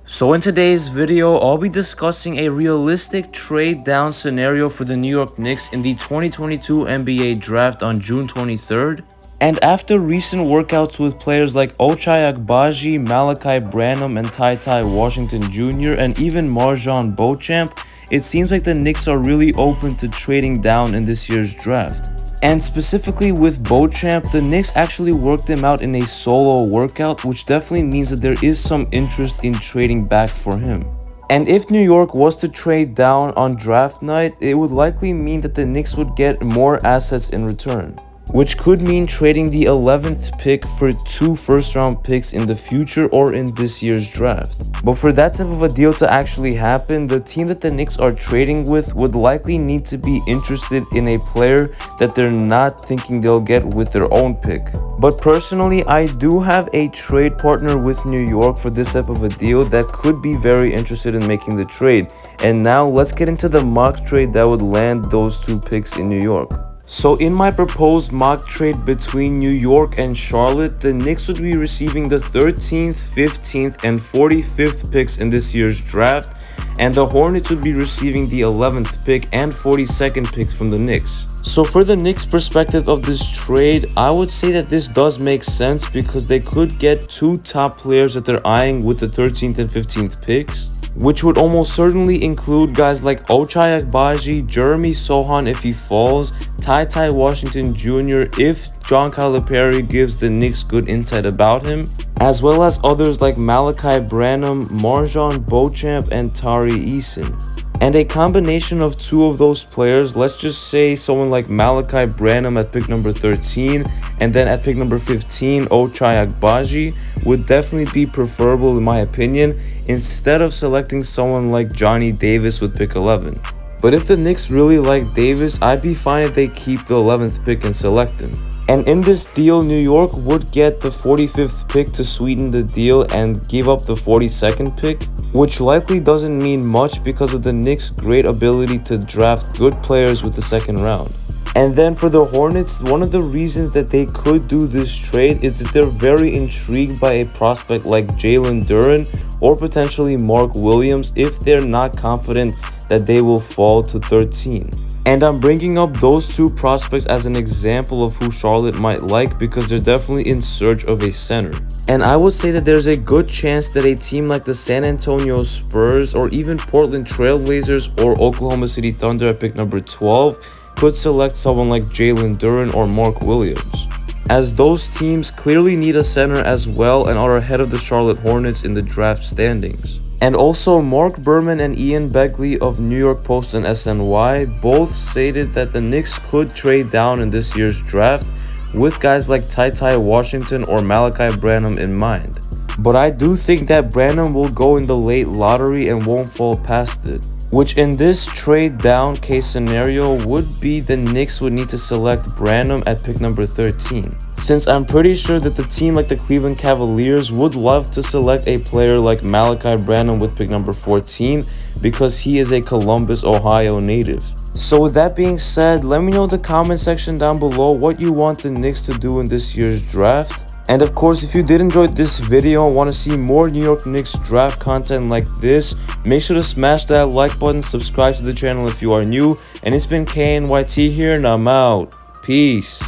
So in today's video, I'll be discussing a realistic trade down scenario for the New York Knicks in the 2022 NBA draft on June 23rd. And after recent workouts with players like Ochai Agbaji, Malaki Branham, and Ty Washington Jr., and even MarJon Beauchamp, it seems like the Knicks are really open to trading down in this year's draft. And specifically with Beauchamp, the Knicks actually worked him out in a solo workout, which definitely means that there is some interest in trading back for him. And if New York was to trade down on draft night, it would likely mean that the Knicks would get more assets in return, which could mean trading the 11th pick for 2 first-round picks in the future or in this year's draft. But for that type of a deal to actually happen, the team that the Knicks are trading with would likely need to be interested in a player that they're not thinking they'll get with their own pick. But personally, I do have a trade partner with New York for this type of a deal that could be very interested in making the trade. And now let's get into the mock trade that would land those 2 picks in New York. So in my proposed mock trade between New York and Charlotte, the Knicks would be receiving the 13th, 15th, and 45th picks in this year's draft, and the Hornets would be receiving the 11th pick and 42nd picks from the Knicks. So for the Knicks' perspective of this trade, I would say that this does make sense because they could get 2 top players that they're eyeing with the 13th and 15th picks, which would almost certainly include guys like Ochai Agbaji, Jeremy Sochan if he falls, Ty Washington Jr. if John Calipari gives the Knicks good insight about him, as well as others like Malaki Branham, MarJon Beauchamp, and Tari Eason. And a combination of 2 of those players, let's just say someone like Malaki Branham at pick number 13 and then at pick number 15 Ochai Agbaji, would definitely be preferable in my opinion, instead of selecting someone like Johnny Davis with pick 11. But if the Knicks really like Davis, I'd be fine if they keep the 11th pick and select him. And in this deal, New York would get the 45th pick to sweeten the deal and give up the 42nd pick, which likely doesn't mean much because of the Knicks' great ability to draft good players with the 2nd round. And then for the Hornets, one of the reasons that they could do this trade is that they're very intrigued by a prospect like Jalen Duren or potentially Mark Williams if they're not confident that they will fall to 13. And I'm bringing up those 2 prospects as an example of who Charlotte might like because they're definitely in search of a center. And I would say that there's a good chance that a team like the San Antonio Spurs or even Portland Trailblazers or Oklahoma City Thunder at pick number 12 could select someone like Jalen Duren or Mark Williams, as those teams clearly need a center as well and are ahead of the Charlotte Hornets in the draft standings. And also, Mark Berman and Ian Begley of New York Post and SNY both stated that the Knicks could trade down in this year's draft with guys like Ty Washington or Malaki Branham in mind. But I do think that Branham will go in the late lottery and won't fall past it, which in this trade down case scenario would be the Knicks would need to select Branham at pick number 13, since I'm pretty sure that the team like the Cleveland Cavaliers would love to select a player like Malaki Branham with pick number 14 because he is a Columbus, Ohio native. So with that being said, let me know in the comment section down below what you want the Knicks to do in this year's draft. And of course, if you did enjoy this video and want to see more New York Knicks draft content like this, make sure to smash that like button, subscribe to the channel if you are new, and it's been KNYT here, and I'm out. Peace.